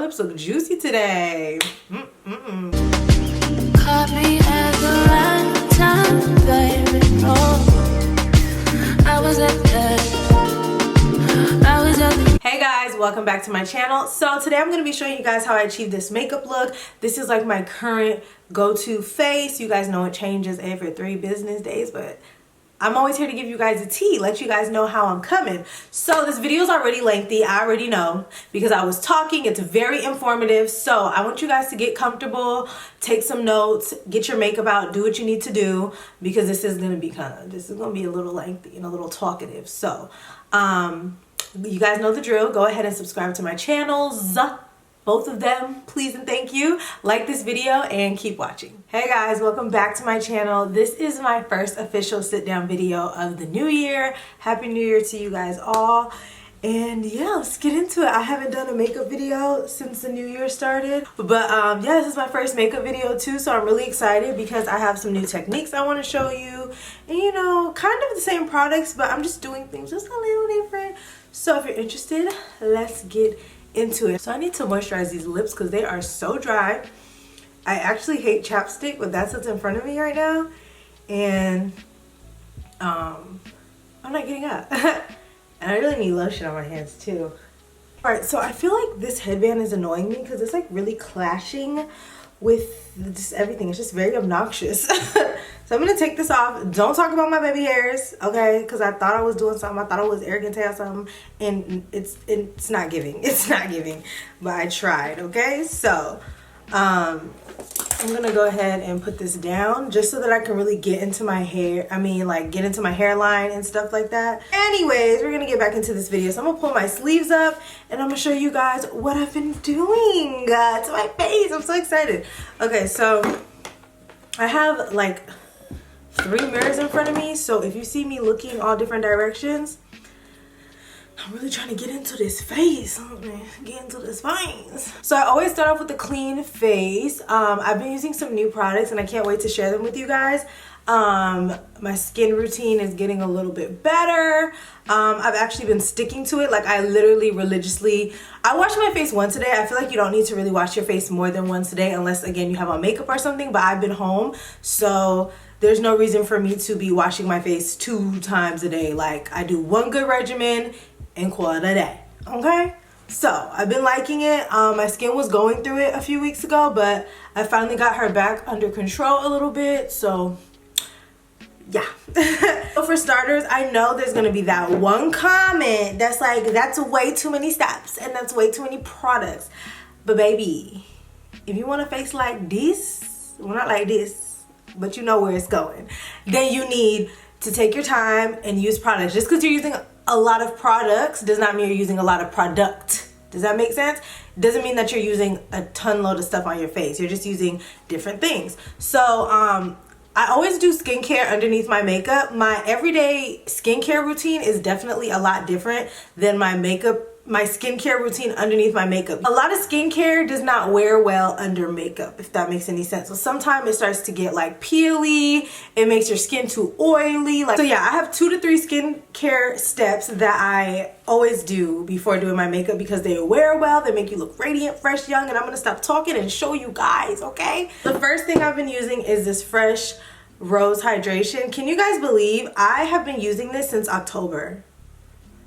lips look juicy today. Caught me at the right time, baby. Oh, I was at the Hey guys, welcome back to my channel. So today I'm going to be showing you guys how I achieved this makeup look. This is like my current go-to face. You guys know it changes every 3 business days, but I'm always here to give you guys a tea, let you guys know how I'm coming. So this video is already lengthy, I already know, because I was talking. It's very informative. So I want you guys to get comfortable, take some notes, get your makeup out, do what you need to do, because this is gonna be a little lengthy and a little talkative. So you guys know the drill. Go ahead and subscribe to my channels, both of them, please and thank you. Like this video and keep watching. Hey guys, welcome back to my channel. This is my first official sit down video of the new year. Happy New Year to you guys all. And yeah, let's get into it. I haven't done a makeup video since the new year started, but yeah, this is my first makeup video too, so I'm really excited because I have some new techniques I want to show you, and you know, kind of the same products, but I'm just doing things just a little different. So if you're interested, let's get into it. So I need to moisturize these lips because they are so dry. I actually hate chapstick, but that's what's in front of me right now, and I'm not getting up. And I really need lotion on my hands too. Alright, so I feel like this headband is annoying me because it's like really clashing with just everything. It's just very obnoxious. So I'm gonna take this off. Don't talk about my baby hairs, okay? Because I thought I was doing something. I thought I was arrogant or something, and it's not giving. It's not giving. But I tried, okay? So I'm gonna go ahead and put this down just so that I can really get into my hair. I mean, like, get into my hairline and stuff like that. Anyways, we're gonna get back into this video. So I'm gonna pull my sleeves up and I'm gonna show you guys what I've been doing to my face. I'm so excited. Okay, so I have like 3 mirrors in front of me. So if you see me looking all different directions, I'm really trying to get into this face, get into this face. So I always start off with a clean face. I've been using some new products and I can't wait to share them with you guys. My skin routine is getting a little bit better. I've actually been sticking to it. Like, I literally religiously, I wash my face once a day. I feel like you don't need to really wash your face more than once a day unless, again, you have on makeup or something, but I've been home, so there's no reason for me to be washing my face 2 times a day. Like, I do 1 good regimen and call it a day, okay? So I've been liking it. My skin was going through it a few weeks ago, but I finally got her back under control a little bit, so yeah. So for starters, I know there's gonna be that one comment that's like, that's way too many steps and that's way too many products. But baby, if you want a face like this, well, not like this, but you know where it's going, then you need to take your time and use products. Just because you're using a lot of products does not mean you're using a lot of product. Does that make sense? Doesn't mean that you're using a ton load of stuff on your face. You're just using different things. So I always do skincare underneath my makeup. My everyday skincare routine is definitely a lot different than my skincare routine underneath my makeup. A lot of skincare does not wear well under makeup, if that makes any sense. So sometimes it starts to get like peely, it makes your skin too oily. Like, so yeah, I have 2 to 3 skincare steps that I always do before doing my makeup because they wear well, they make you look radiant, fresh, young, and I'm gonna stop talking and show you guys, okay? The first thing I've been using is this Fresh Rose Hydration. Can you guys believe I have been using this since October?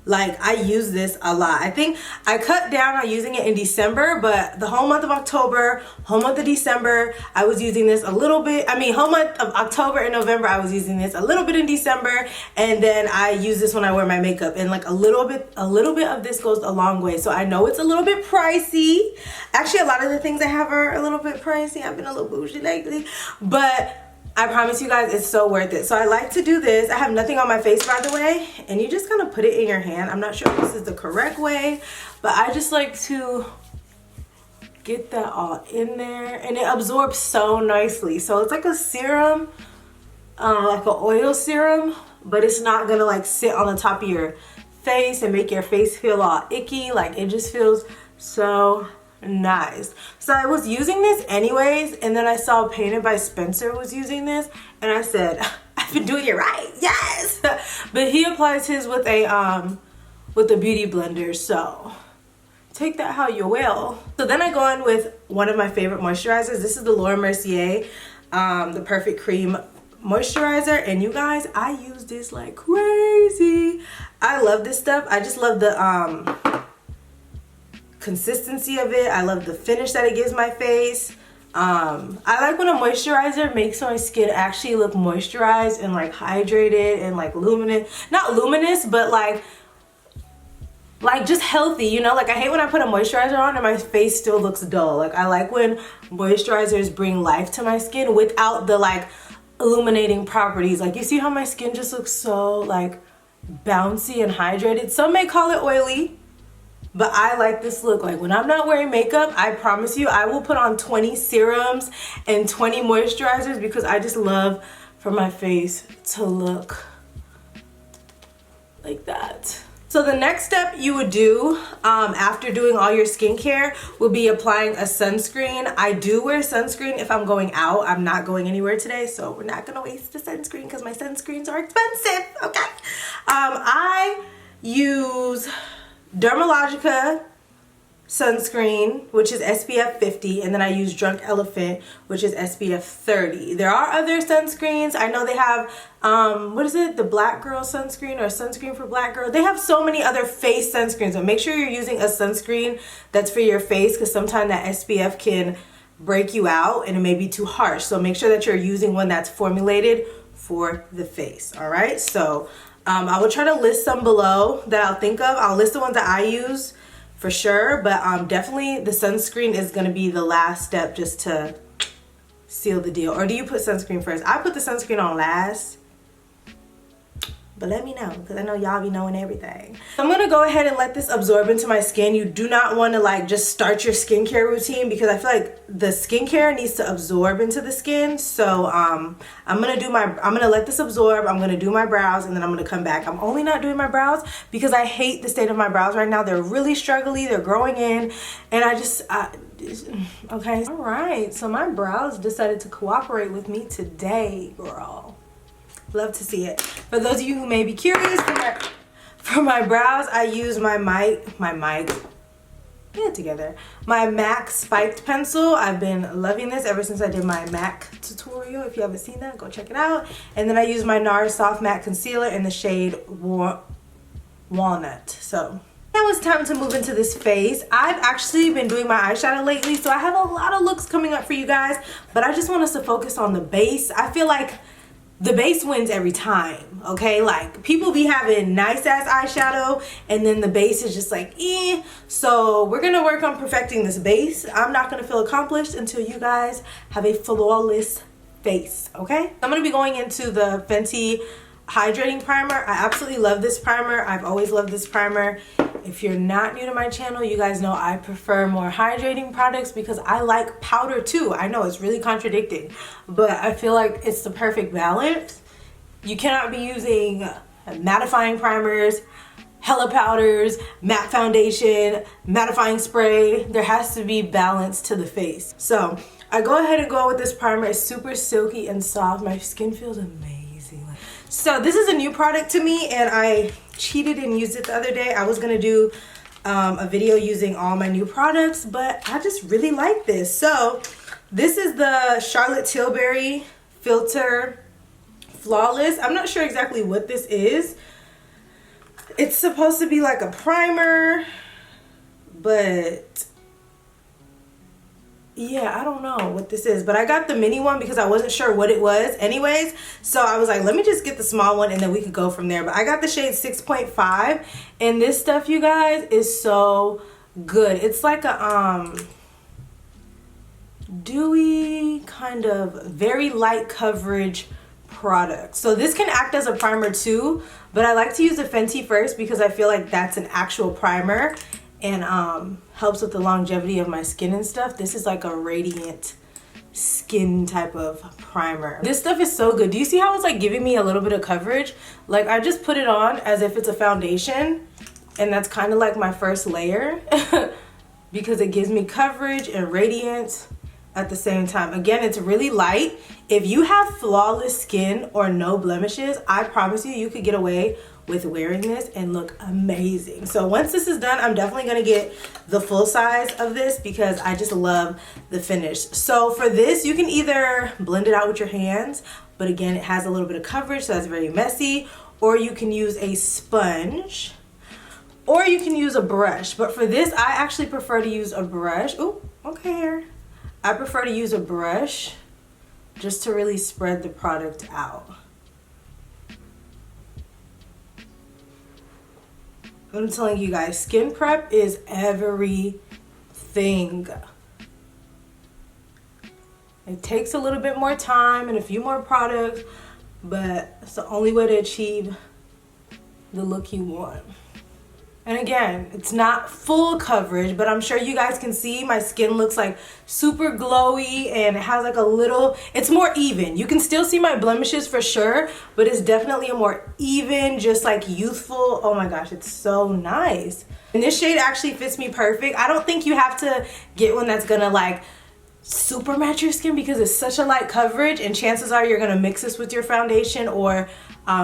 Like, I use this a lot. I think I cut down on using it in December, but the whole month of October, whole month of December, I was using this a little bit. I mean, whole month of October and November, I was using this a little bit in December, and then I use this when I wear my makeup. And like a little bit of this goes a long way. So I know it's a little bit pricey. Actually, a lot of the things I have are a little bit pricey. I've been a little bougie lately, but I promise you guys, it's so worth it. So I like to do this. I have nothing on my face, by the way, and you just kind of put it in your hand. I'm not sure if this is the correct way, but I just like to get that all in there, and it absorbs so nicely. So it's like a serum, like an oil serum, but it's not gonna like sit on the top of your face and make your face feel all icky. Like, it just feels so nice. So I was using this anyways, and then I saw Painted by Spencer was using this, and I said, I've been doing it right, yes. But he applies his with a beauty blender, so take that how you will. So then I go in with one of my favorite moisturizers. This is the Laura Mercier, the Perfect Cream moisturizer, and you guys, I use this like crazy. I love this stuff. I just love the consistency of it. I love the finish that it gives my face. I like when a moisturizer makes my skin actually look moisturized and like hydrated and like luminous, not luminous, but like just healthy, you know? Like I hate when I put a moisturizer on and my face still looks dull. Like I like when moisturizers bring life to my skin without the like illuminating properties. Like you see how my skin just looks so like bouncy and hydrated. Some may call it oily, but I like this look. Like when I'm not wearing makeup, I promise you I will put on 20 serums and 20 moisturizers because I just love for my face to look like that. So the next step you would do after doing all your skincare will be applying a sunscreen. I do wear sunscreen if I'm going out. I'm not going anywhere today, so we're not gonna waste the sunscreen because my sunscreens are expensive, okay? I use Dermalogica sunscreen, which is SPF 50, and then I use Drunk Elephant, which is SPF 30. There are other sunscreens. I know they have what is it, the black girl sunscreen or sunscreen for black girl. They have so many other face sunscreens, but make sure you're using a sunscreen that's for your face because sometimes that SPF can break you out and it may be too harsh. So make sure that you're using one that's formulated for the face. All right, so I will try to list some below that I'll think of. I'll list the ones that I use for sure, but definitely the sunscreen is gonna be the last step just to seal the deal. Or do you put sunscreen first? I put the sunscreen on last, but let me know because I know y'all be knowing everything. So I'm gonna go ahead and let this absorb into my skin. You do not want to like just start your skincare routine because I feel like the skincare needs to absorb into the skin. So I'm gonna let this absorb. I'm gonna do my brows and then I'm gonna come back. I'm only not doing my brows because I hate the state of my brows right now. They're really struggly, they're growing in, and okay. All right, so my brows decided to cooperate with me today, girl. Love to see it. For those of you who may be curious, for my brows, I use my MAC spiked pencil. I've been loving this ever since I did my MAC tutorial. If you haven't seen that, go check it out. And then I use my NARS Soft Matte Concealer in the shade Walnut. So now it's time to move into this face. I've actually been doing my eyeshadow lately, so I have a lot of looks coming up for you guys, but I just want us to focus on the base. I feel like the base wins every time, okay? Like people be having nice ass eyeshadow and then the base is just like eh. So we're gonna work on perfecting this base. I'm not gonna feel accomplished until you guys have a flawless face, okay? I'm gonna be going into the Fenty hydrating primer. I absolutely love this primer. I've always loved this primer. If you're not new to my channel, you guys know I prefer more hydrating products because I like powder too. I know it's really contradicting, but I feel like it's the perfect balance. You cannot be using mattifying primers, hella powders, matte foundation, mattifying spray. There has to be balance to the face. So I go ahead and go with this primer. It's super silky and soft. My skin feels amazing. So this is a new product to me and I cheated and used it the other day. I was gonna do a video using all my new products, but I just really like this. So this is the Charlotte Tilbury Filter Flawless. I'm not sure exactly what this is. It's supposed to be like a primer, but yeah, I don't know what this is, but I got the mini one because I wasn't sure what it was anyways. So I was like, let me just get the small one and then we could go from there. But I got the shade 6.5 and this stuff, you guys, is so good. It's like a dewy kind of very light coverage product. So this can act as a primer too, but I like to use the Fenty first because I feel like that's an actual primer and helps with the longevity of my skin and stuff. This is like a radiant skin type of primer. This stuff is so good. Do you see how it's like giving me a little bit of coverage? Like I just put it on as if it's a foundation and that's kind of like my first layer because it gives me coverage and radiance at the same time. Again, it's really light. If you have flawless skin or no blemishes, I promise you, you could get away with wearing this and look amazing. So once this is done, I'm definitely gonna get the full size of this because I just love the finish. So for this, you can either blend it out with your hands, but again, it has a little bit of coverage, so that's very messy, or you can use a sponge, or you can use a brush. But for this, I actually prefer to use a brush. Oh, okay. I prefer to use a brush just to really spread the product out. I'm telling you guys, skin prep is everything. It takes a little bit more time and a few more products, but it's the only way to achieve the look you want. And again, it's not full coverage, but I'm sure you guys can see my skin looks like super glowy and it has like a little, it's more even. You can still see my blemishes for sure, but it's definitely a more even, just like youthful. Oh my gosh, it's so nice. And this shade actually fits me perfect. I don't think you have to get one that's gonna like super match your skin because it's such a light coverage, and chances are you're gonna mix this with your foundation or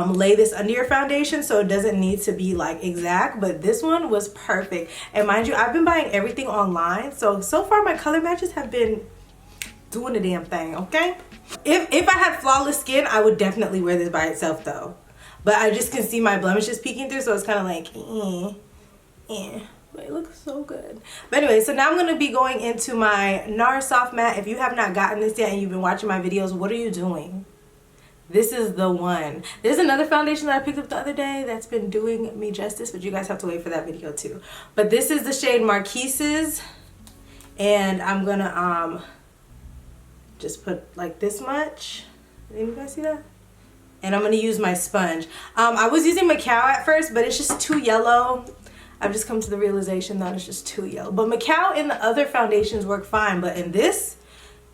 lay this under your foundation, so it doesn't need to be like exact, but this one was perfect. And mind you, I've been buying everything online, so far my color matches have been doing the damn thing, okay? If I had flawless skin, I would definitely wear this by itself though, but I just can see my blemishes peeking through, so it's kind of like but it looks so good. But anyway, so now I'm going to be going into my NARS Soft Matte. If you have not gotten this yet and you've been watching my videos, what are you doing? This is the one. There's another foundation that I picked up the other day that's been doing me justice, but you guys have to wait for that video too. But this is the shade Marquise's, and I'm going to just put like this much. Did you guys see that? And I'm going to use my sponge. I was using Macao at first, but it's just too yellow. I've just come to the realization that it's just too yellow. But Macao in the other foundations work fine, but in this,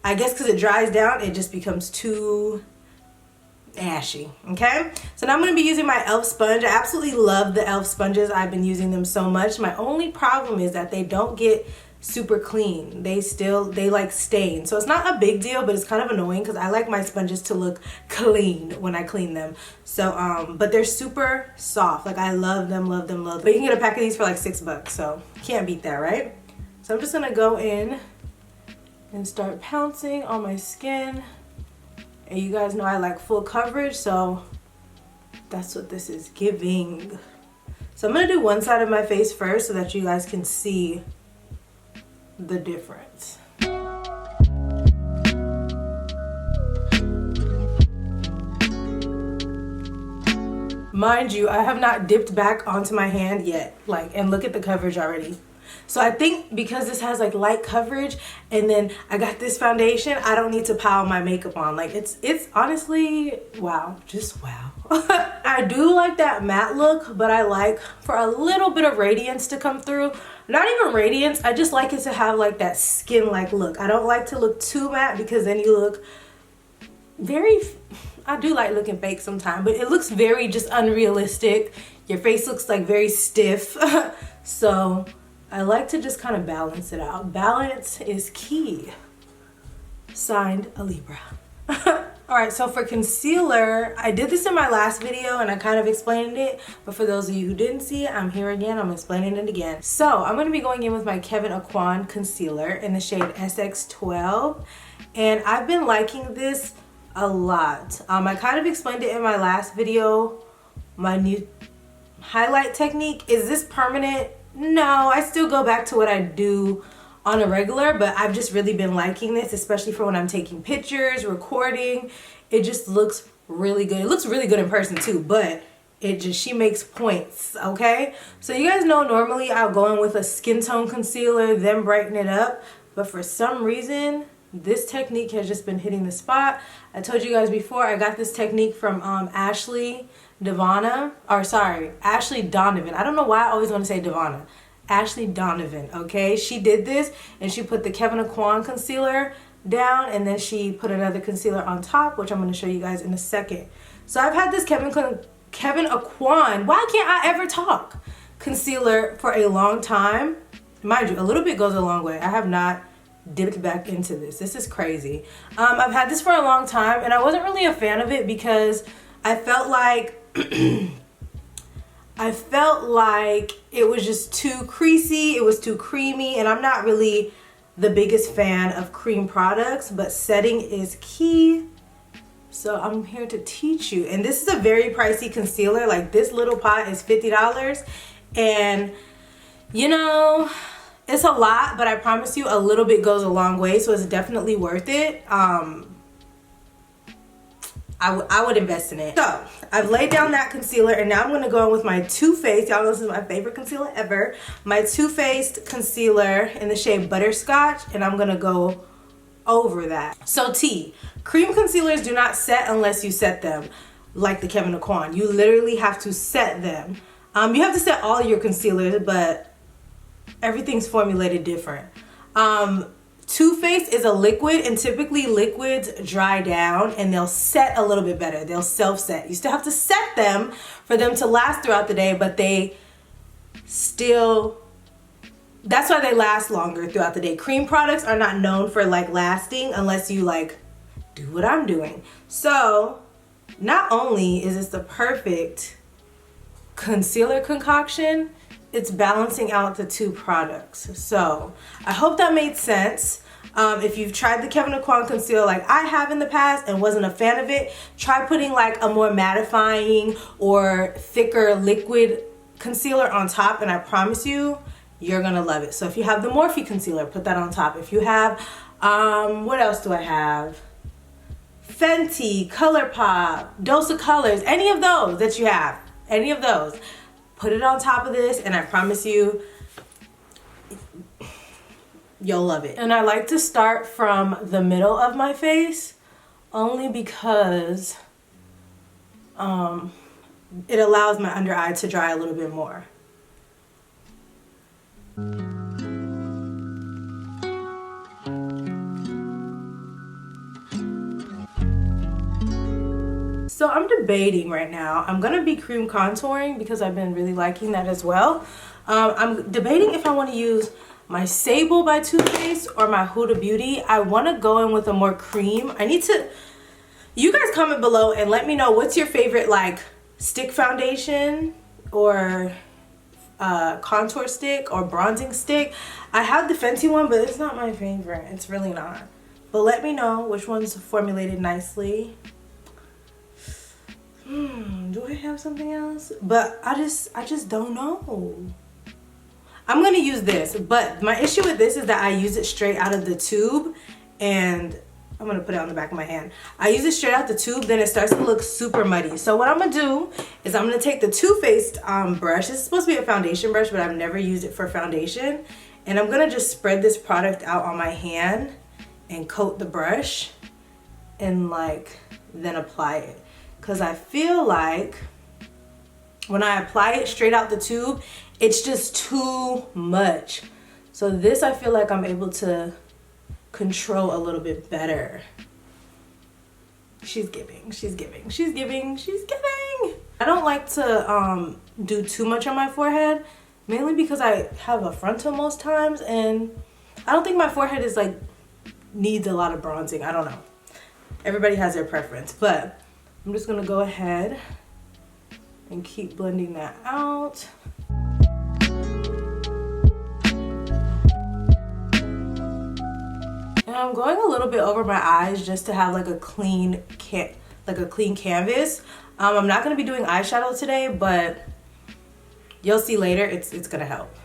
I guess because it dries down, it just becomes too ashy, okay? So now I'm going to be using my e.l.f. sponge. I absolutely love the e.l.f. sponges. I've been using them so much. My only problem is that they don't get super clean. They like stain. So it's not a big deal, but it's kind of annoying because I like my sponges to look clean when I clean them. So but they're super soft. Like I love them, love them, love them. But you can get a pack of these for like $6, so can't beat that, right? So I'm just gonna go in and start pouncing on my skin. And you guys know I like full coverage, so that's what this is giving. So I'm gonna do one side of my face first so that you guys can see the difference. Mind you, I have not dipped back onto my hand yet, like, and look at the coverage already. So I think because this has like light coverage and then I got this foundation, I don't need to pile my makeup on. Like it's honestly, wow, just wow. I do like that matte look, but I like for a little bit of radiance to come through. Not even radiance, I just like it to have like that skin-like look. I don't like to look too matte because then you look very, I do like looking fake sometimes, but it looks very just unrealistic. Your face looks like very stiff. So I like to just kind of balance it out. Balance is key. Signed, a Libra. Alright, so for concealer, I did this in my last video and I kind of explained it, but for those of you who didn't see it, I'm here again, I'm explaining it again. So I'm going to be going in with my Kevyn Aucoin concealer in the shade SX12, and I've been liking this a lot. I kind of explained it in my last video, my new highlight technique. Is this permanent? No, I still go back to what I do on a regular, but I've just really been liking this, especially for when I'm taking pictures, recording. It just looks really good. It looks really good in person too, but she makes points, okay? So you guys know normally I'll go in with a skin tone concealer, then brighten it up, but for some reason, this technique has just been hitting the spot. I told you guys before, I got this technique from Ashley Donovan. I don't know why I always want to say Devana. Ashley Donovan, okay? She did this and she put the Kevyn Aucoin concealer down and then she put another concealer on top, which I'm going to show you guys in a second. So I've had this Kevyn Aucoin, why can't I ever talk, concealer for a long time. Mind you, a little bit goes a long way. I have not dipped back into this. This is crazy. I've had this for a long time and I wasn't really a fan of it because I felt like I felt like it was just too creasy, it was too creamy, and I'm not really the biggest fan of cream products, but setting is key. So I'm here to teach you. And this is a very pricey concealer. Like, this little pot is $50. And you know, it's a lot, but I promise you a little bit goes a long way. So it's definitely worth it. I would invest in it. So I've laid down that concealer, and now I'm going to go in with my Too Faced. Y'all know this is my favorite concealer ever. My Too Faced concealer in the shade Butterscotch, and I'm going to go over that. So T, cream concealers do not set unless you set them, like the Kevyn Aucoin. You literally have to set them. You have to set all your concealers, but everything's formulated different. Too Faced is a liquid, and typically liquids dry down and they'll set a little bit better. They'll self-set. You still have to set them for them to last throughout the day, but they still, that's why they last longer throughout the day. Cream products are not known for like lasting unless you like do what I'm doing. So not only is this the perfect concealer concoction, it's balancing out the two products. So I hope that made sense. If you've tried the Kevyn Aucoin concealer like I have in the past and wasn't a fan of it, try putting like a more mattifying or thicker liquid concealer on top, and I promise you, you're gonna love it. So if you have the Morphe concealer, put that on top. If you have, what else do I have? Fenty, ColourPop, Dose of Colors, any of those that you have, any of those, put it on top of this, and I promise you, you'll love it. And I like to start from the middle of my face only because it allows my under eye to dry a little bit more. So I'm debating right now. I'm gonna be cream contouring because I've been really liking that as well. I'm debating if I want to use my Sable by Too Faced or my Huda Beauty. I want to go in with a more cream. I need to, you guys comment below and let me know what's your favorite like stick foundation or contour stick or bronzing stick. I have the Fenty one, but it's not my favorite. It's really not. But let me know which one's formulated nicely. Do I have something else? But I just don't know. I'm gonna use this, but my issue with this is that I use it straight out of the tube, and I'm gonna put it on the back of my hand. I use it straight out the tube, then it starts to look super muddy. So what I'm gonna do is I'm gonna take the Too Faced brush. This is supposed to be a foundation brush, but I've never used it for foundation. And I'm gonna just spread this product out on my hand and coat the brush and like then apply it. Cause I feel like when I apply it straight out the tube, it's just too much. So this, I feel like I'm able to control a little bit better. She's giving, she's giving, she's giving, she's giving. I don't like to do too much on my forehead, mainly because I have a frontal most times, and I don't think my forehead is like, needs a lot of bronzing. I don't know. Everybody has their preference, but I'm just gonna go ahead and keep blending that out. And I'm going a little bit over my eyes just to have like a clean canvas. I'm not gonna be doing eyeshadow today, but you'll see later, it's gonna help.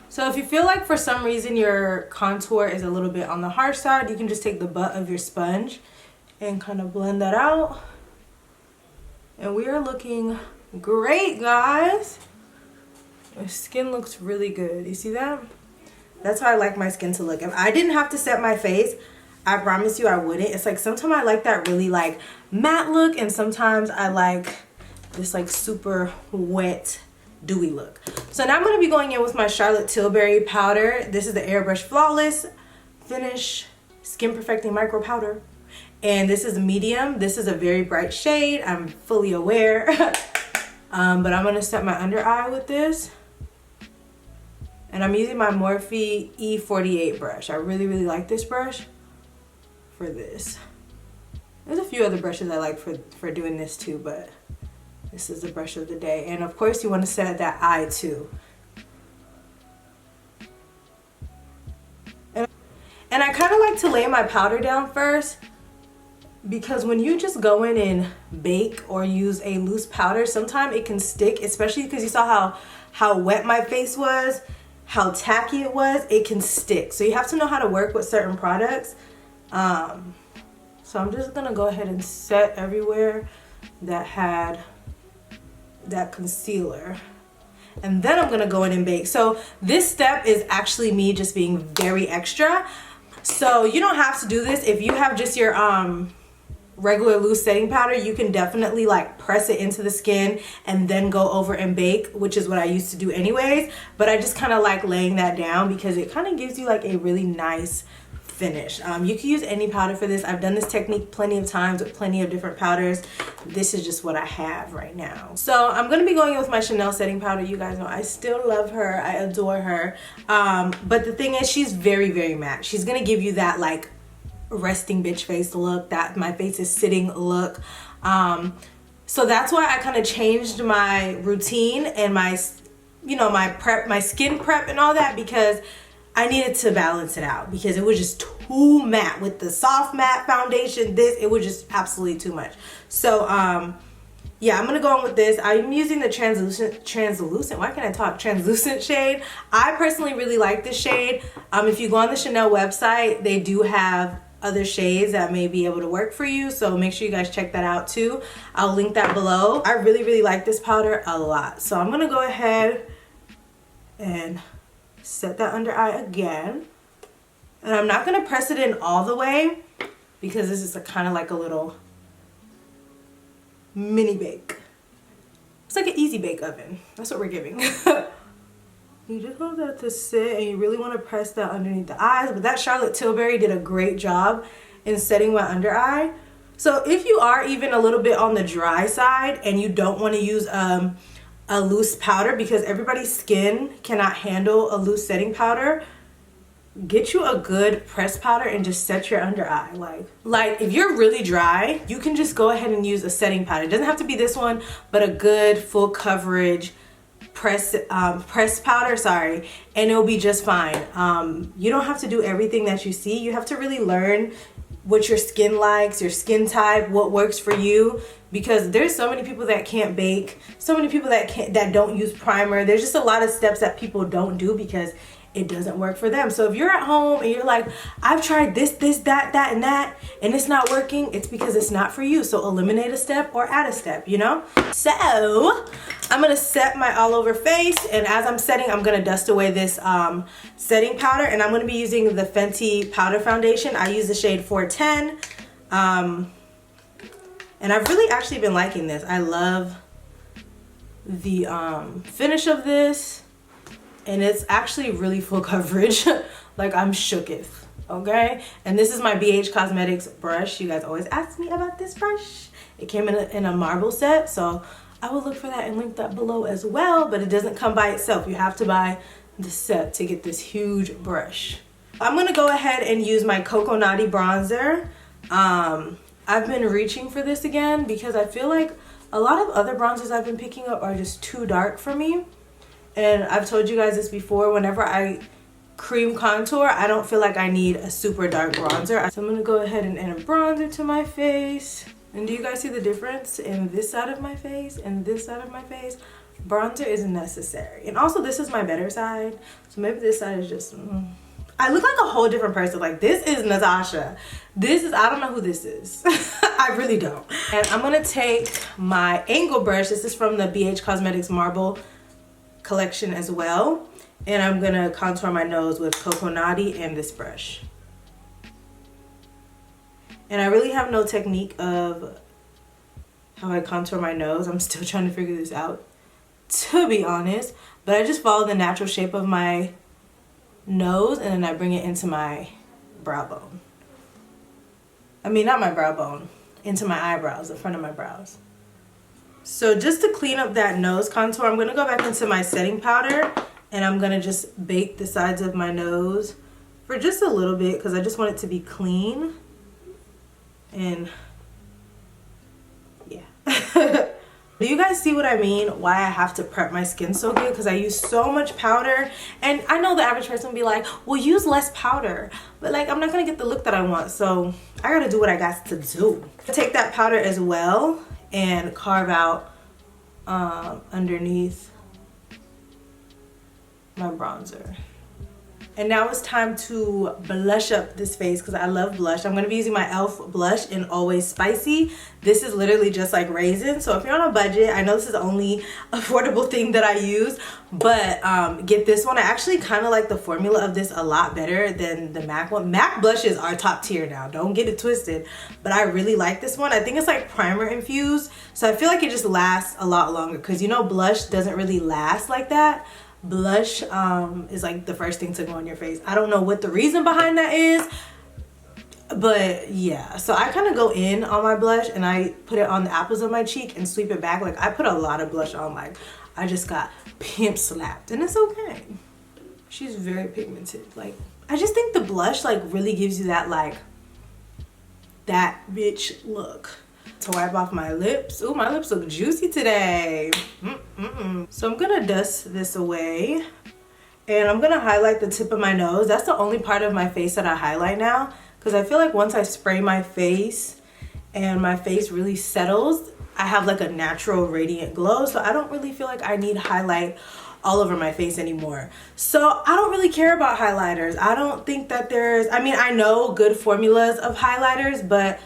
So if you feel like for some reason your contour is a little bit on the harsh side, you can just take the butt of your sponge and kind of blend that out. And we are looking great, guys. My skin looks really good. You see that? That's how I like my skin to look. If I didn't have to set my face, I promise you I wouldn't. It's like sometimes I like that really like matte look, and sometimes I like this like super wet dewy look. So now I'm going to be going in with my Charlotte Tilbury powder. This is the Airbrush Flawless Finish Skin Perfecting Micro Powder. And this is medium. This is a very bright shade. I'm fully aware. But I'm going to set my under eye with this. And I'm using my Morphe E48 brush. I really, really like this brush for this. There's a few other brushes I like for doing this too, but this is the brush of the day. And of course you want to set that eye too. And I kind of like to lay my powder down first, because when you just go in and bake or use a loose powder, sometimes it can stick, especially because you saw how wet my face was, how tacky it was, it can stick. So you have to know how to work with certain products. So I'm just gonna go ahead and set everywhere that had that concealer. And then I'm gonna go in and bake. So this step is actually me just being very extra. So you don't have to do this. If you have just your regular loose setting powder, you can definitely like press it into the skin and then go over and bake, which is what I used to do anyways. But I just kind of like laying that down because it kind of gives you like a really nice finish. You can use any powder for this. I've done this technique plenty of times with plenty of different powders. This is just what I have right now. So I'm going to be going in with my Chanel setting powder. You guys know I still love her. I adore her. But the thing is, she's very, very matte. She's going to give you that like resting bitch face look, that my face is sitting look. So that's why I kind of changed my routine and my, you know, my prep, my skin prep and all that, because I needed to balance it out because it was just too matte with the soft matte foundation. It was just absolutely too much. So yeah, I'm gonna go on with this. I'm using the translucent, why can't I talk? Translucent shade. I personally really like this shade. If you go on the Chanel website, they do have other shades that may be able to work for you, so make sure you guys check that out too. I'll link that below. I really, really like this powder a lot. So I'm gonna go ahead and set that under eye again. And I'm not gonna press it in all the way because this is kind of like a little mini bake. It's like an easy bake oven. That's what we're giving. You just want that to sit, and you really want to press that underneath the eyes. But that Charlotte Tilbury did a great job in setting my under eye. So if you are even a little bit on the dry side and you don't want to use a loose powder, because everybody's skin cannot handle a loose setting powder, get you a good pressed powder and just set your under eye. Like if you're really dry, you can just go ahead and use a setting powder. It doesn't have to be this one, but a good full coverage pressed powder, sorry, and it'll be just fine. You don't have to do everything that you see. You have to really learn what your skin likes, your skin type, what works for you, because there's so many people that can't bake, so many people that don't use primer. There's just a lot of steps that people don't do because it doesn't work for them. So if you're at home and you're like, I've tried this, that, and that, and it's not working, it's because it's not for you. So eliminate a step or add a step, you know? So I'm gonna set my all over face, and as I'm setting, I'm gonna dust away this setting powder, and I'm gonna be using the Fenty powder foundation. I use the shade 410. And I've really actually been liking this. I love the finish of this. And it's actually really full coverage. Like, I'm shooketh, okay? And this is my BH Cosmetics brush. You guys always ask me about this brush. It came in a marble set, so I will look for that and link that below as well. But it doesn't come by itself. You have to buy the set to get this huge brush. I'm gonna go ahead and use my Coco Naughty bronzer. I've been reaching for this again because I feel like a lot of other bronzers I've been picking up are just too dark for me. And I've told you guys this before, whenever I cream contour, I don't feel like I need a super dark bronzer. So I'm gonna go ahead and add a bronzer to my face. And do you guys see the difference in this side of my face and this side of my face? Bronzer isn't necessary. And also, this is my better side, so maybe this side is just I look like a whole different person. Like, this is Natasha. This is, I don't know who this is. I really don't. And I'm gonna take my angle brush. This is from the BH Cosmetics Marble collection as well, and I'm gonna contour my nose with Coco Naughty and this brush. And I really have no technique of how I contour my nose. I'm still trying to figure this out, to be honest, but I just follow the natural shape of my nose and then I bring it into my brow bone. I mean, not my brow bone, into my eyebrows, the front of my brows. So just to clean up that nose contour, I'm gonna go back into my setting powder and I'm gonna just bake the sides of my nose for just a little bit because I just want it to be clean. And yeah. Do you guys see what I mean? Why I have to prep my skin so good? Because I use so much powder. And I know the average person will be like, well, use less powder. But like, I'm not going to get the look that I want. So I got to do what I got to do. Take that powder as well and carve out underneath my bronzer. And now it's time to blush up this face because I love blush. I'm going to be using my e.l.f. blush in Always Spicy. This is literally just like raisin. So if you're on a budget, I know this is the only affordable thing that I use, but get this one. I actually kind of like the formula of this a lot better than the MAC one. MAC blushes are top tier now. Don't get it twisted, but I really like this one. I think it's like primer infused. So I feel like it just lasts a lot longer because you know blush doesn't really last like that. Blush is like the first thing to go on your face. I don't know what the reason behind that is, but yeah. So I kind of go in on my blush and I put it on the apples of my cheek and sweep it back. Like I put a lot of blush on, like I just got pimp slapped, and it's okay. She's very pigmented. Like I just think the blush like really gives you that like that bitch look. To wipe off my lips. Ooh, my lips look juicy today. So I'm gonna dust this away and I'm gonna highlight the tip of my nose. That's the only part of my face that I highlight now because I feel like once I spray my face and my face really settles, I have like a natural radiant glow. So I don't really feel like I need highlight all over my face anymore. So I don't really care about highlighters. I don't think that there's, I mean, I know good formulas of highlighters, but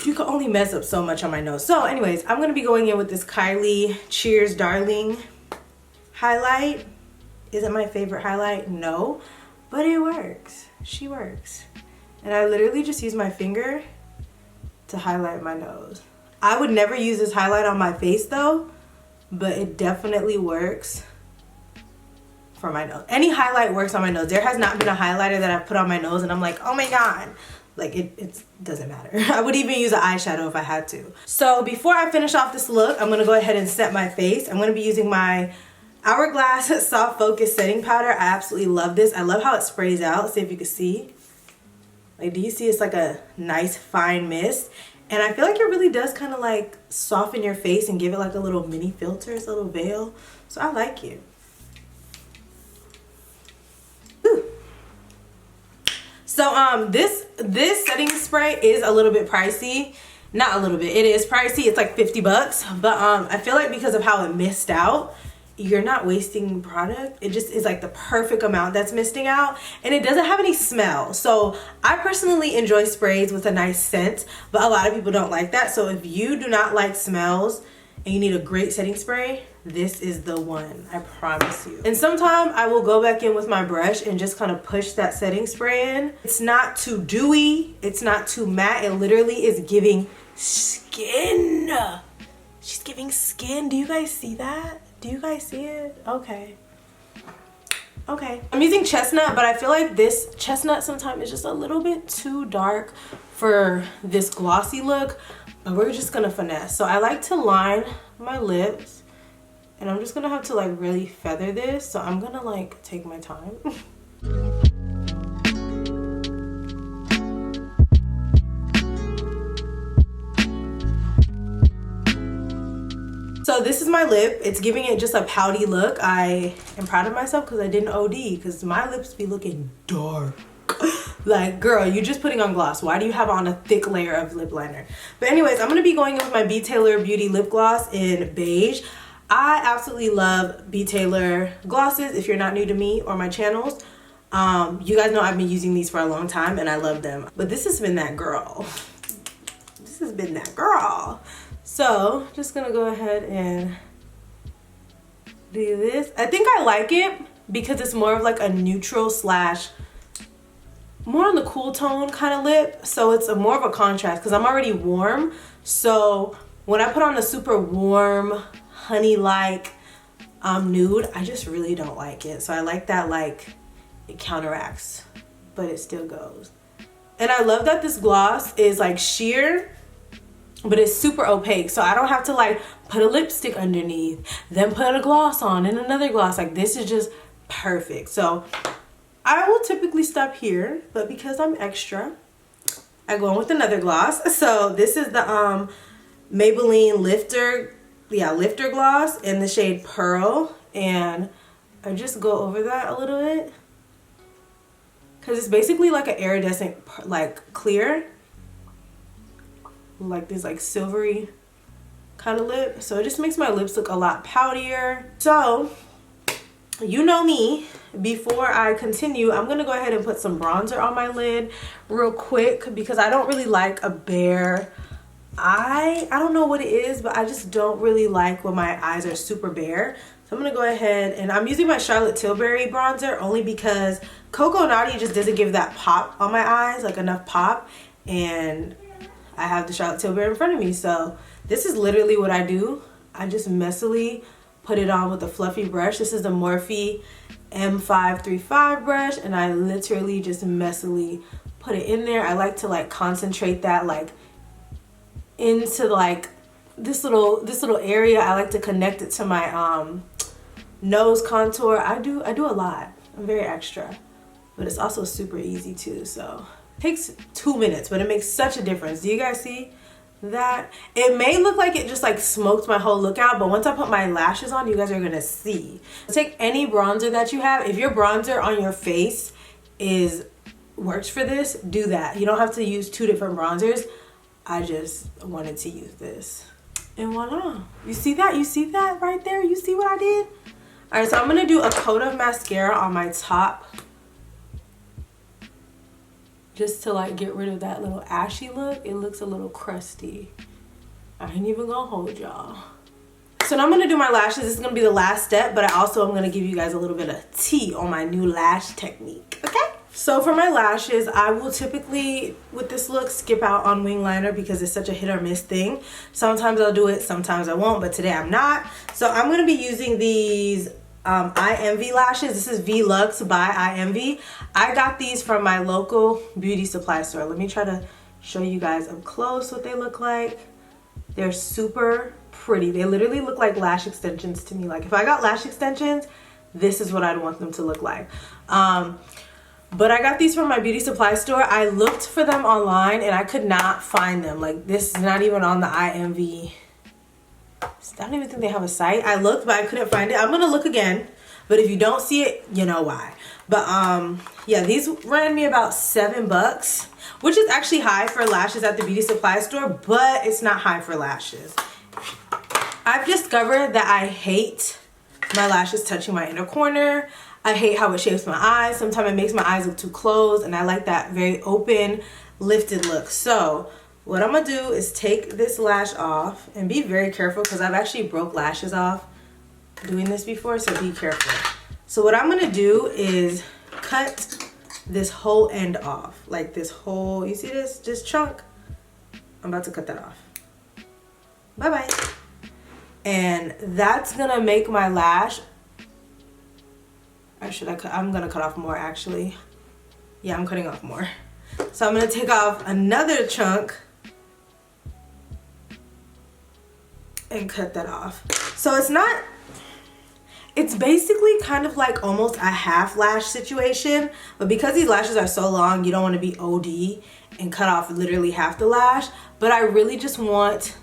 you can only mess up so much on my nose. So anyways, I'm going to be going in with this Kylie Cheers Darling highlight. Is it my favorite highlight? No, but it works. She works. And I literally just use my finger to highlight my nose. I would never use this highlight on my face though, but it definitely works for my nose. Any highlight works on my nose. There has not been a highlighter that I've put on my nose and I'm like, oh my God. Like it doesn't matter. I would even use an eyeshadow if I had to. So before I finish off this look, I'm gonna go ahead and set my face. I'm gonna be using my Hourglass Soft Focus Setting Powder. I absolutely love this. I love how it sprays out. See if you can see. Like, do you see it's like a nice fine mist? And I feel like it really does kind of like soften your face and give it like a little mini filter, it's a little veil. So I like it. So this setting spray is a little bit pricey. Not a little bit, it is pricey. It's like 50 bucks. But I feel like because of how it missed out, you're not wasting product. It just is like the perfect amount that's missing out. And it doesn't have any smell. So I personally enjoy sprays with a nice scent, but a lot of people don't like that. So if you do not like smells and you need a great setting spray, this is the one, I promise you. And sometimes I will go back in with my brush and just kind of push that setting spray in. It's not too dewy, it's not too matte. It literally is giving skin. She's giving skin. Do you guys see that? Do you guys see it? Okay. Okay. I'm using chestnut, but I feel like this chestnut sometimes is just a little bit too dark for this glossy look, but we're just gonna finesse. So I like to line my lips, and I'm just gonna have to like really feather this. So I'm gonna like take my time. So this is my lip. It's giving it just a pouty look. I am proud of myself because I didn't OD, because my lips be looking dark. Like, girl, you're just putting on gloss. Why do you have on a thick layer of lip liner? But anyways, I'm gonna be going in with my B. Taylor Beauty lip gloss in beige. I absolutely love B. Taylor glosses. If you're not new to me or my channels, you guys know I've been using these for a long time and I love them. But this has been that girl. This has been that girl. So just gonna go ahead and do this. I think I like it because it's more of like a neutral slash more on the cool tone kind of lip. So it's more of a contrast because I'm already warm. So when I put on a super warm honey-like nude, I just really don't like it. So I like that, like it counteracts, but it still goes. And I love that this gloss is like sheer, but it's super opaque. So I don't have to like put a lipstick underneath, then put a gloss on and another gloss. Like this is just perfect. So I will typically stop here, but because I'm extra, I go in with another gloss. So this is the Maybelline Lifter gloss in the shade Pearl. And I just go over that a little bit, because it's basically like an iridescent, like clear, like this like silvery kind of lip. So it just makes my lips look a lot poutier. So you know me, before I continue, I'm gonna go ahead and put some bronzer on my lid real quick, because I don't really like a bare eye. I don't know what it is, but I just don't really like when my eyes are super bare. So I'm gonna go ahead, and I'm using my Charlotte Tilbury bronzer only because Coco Naughty just doesn't give that pop on my eyes, like enough pop, and I have the Charlotte Tilbury in front of me. So this is literally what I do. I just messily put it on with a fluffy brush. This is the Morphe M535 brush, and I literally just messily put it in there. I like to like concentrate that like into like this little area. I like to connect it to my nose contour. I do a lot. I'm very extra, but it's also super easy too. So it takes 2 minutes, but it makes such a difference. Do you guys see that? It may look like it just like smoked my whole look out, but once I put my lashes on, you guys are gonna see. Take any bronzer that you have. If your bronzer on your face works for this, do that. You don't have to use 2 different bronzers. I just wanted to use this. And voila. You see that? You see that right there? You see what I did? All right, so I'm gonna do a coat of mascara on my top, just to like get rid of that little ashy look. It looks a little crusty. I ain't even gonna hold y'all. So now I'm gonna do my lashes. This is gonna be the last step, but I also am gonna give you guys a little bit of tea on my new lash technique, okay? So for my lashes, I will typically, with this look, skip out on wing liner because it's such a hit or miss thing. Sometimes I'll do it, sometimes I won't, but today I'm not. So I'm gonna be using these I Envy lashes. This is V-Lux by I Envy. I got these from my local beauty supply store. Let me try to show you guys up close what they look like. They're super pretty. They literally look like lash extensions to me. Like if I got lash extensions, this is what I'd want them to look like. But I got these from my beauty supply store. I looked for them online and I could not find them. Like this is not even on the I Envy. I don't even think they have a site. I looked, but I couldn't find it. I'm gonna look again, but if you don't see it, you know why. But yeah, these ran me about $7, which is actually high for lashes at the beauty supply store, but it's not high for lashes. I've discovered that I hate my lashes touching my inner corner. I hate how it shapes my eyes. Sometimes it makes my eyes look too closed, and I like that very open, lifted look. So what I'm gonna do is take this lash off, and be very careful because I've actually broke lashes off doing this before, so be careful. So what I'm gonna do is cut this whole end off, like this whole, you see this chunk? I'm about to cut that off. Bye-bye. And that's gonna make my lash, or should I cut? I'm gonna cut off more actually. Yeah, I'm cutting off more. So I'm gonna take off another chunk and cut that off. So it's basically kind of like almost a half lash situation, but because these lashes are so long, you don't want to be OD and cut off literally half the lash. But I really just want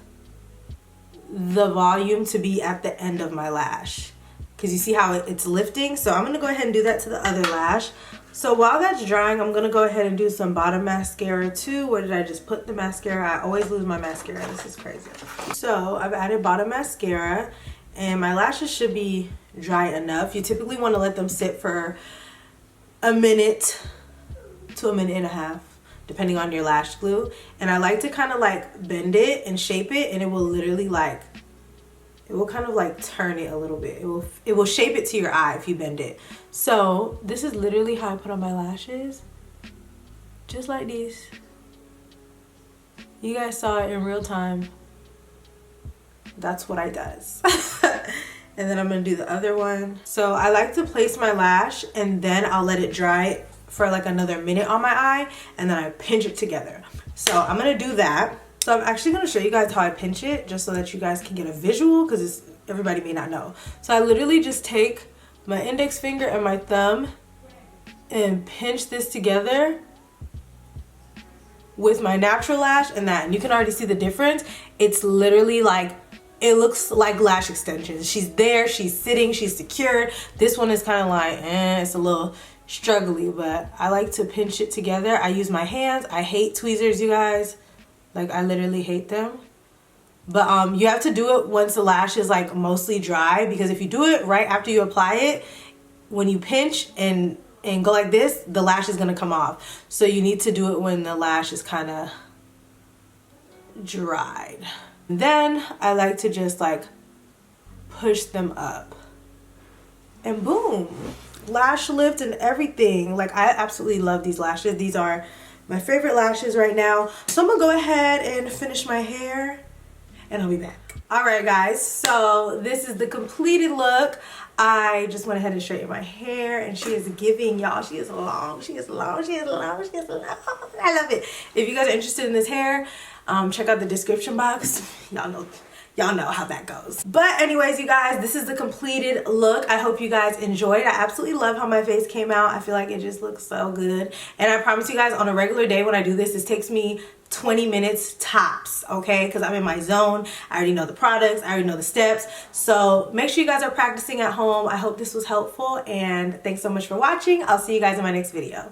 the volume to be at the end of my lash, because you see how it's lifting. So I'm gonna go ahead and do that to the other lash. So while that's drying, I'm gonna go ahead and do some bottom mascara too. Where did I just put the mascara? I always lose my mascara. This is crazy. So I've added bottom mascara, and my lashes should be dry enough. You typically want to let them sit for a minute to a minute and a half, depending on your lash glue. And I like to kind of like bend it and shape it, and it will literally like, it will kind of like turn it a little bit. It will shape it to your eye if you bend it. So this is literally how I put on my lashes, just like these. You guys saw it in real time. That's what I does. And then I'm gonna do the other one. So I like to place my lash and then I'll let it dry for like another minute on my eye, and then I pinch it together. So I'm gonna do that. So I'm actually gonna show you guys how I pinch it, just so that you guys can get a visual, because everybody may not know. So I literally just take my index finger and my thumb and pinch this together with my natural lash and that, and you can already see the difference. It's literally like, it looks like lash extensions. She's there, she's sitting, she's secured. This one is kind of like, it's a little struggly, but I like to pinch it together. I use my hands. I hate tweezers, you guys. Like, I literally hate them. But you have to do it once the lash is like mostly dry, because if you do it right after you apply it, when you pinch and go like this, the lash is gonna come off. So you need to do it when the lash is kind of dried. Then I like to just like push them up, and boom, lash lift and everything. Like, I absolutely love these lashes. These are my favorite lashes right now. So I'm gonna go ahead and finish my hair, and I'll be back. All right, guys, so this is the completed look. I just went ahead and straightened my hair, and she is giving, y'all. She is long, she is long, she is long, she is long. I love it. If you guys are interested in this hair, check out the description box. Y'all know how that goes. But anyways, you guys, this is the completed look. I hope you guys enjoyed. I absolutely love how my face came out. I feel like it just looks so good. And I promise you guys, on a regular day when I do this takes me 20 minutes tops, okay? Because I'm in my zone. I already know the products. I already know the steps. So make sure you guys are practicing at home. I hope this was helpful, and thanks so much for watching. I'll see you guys in my next video.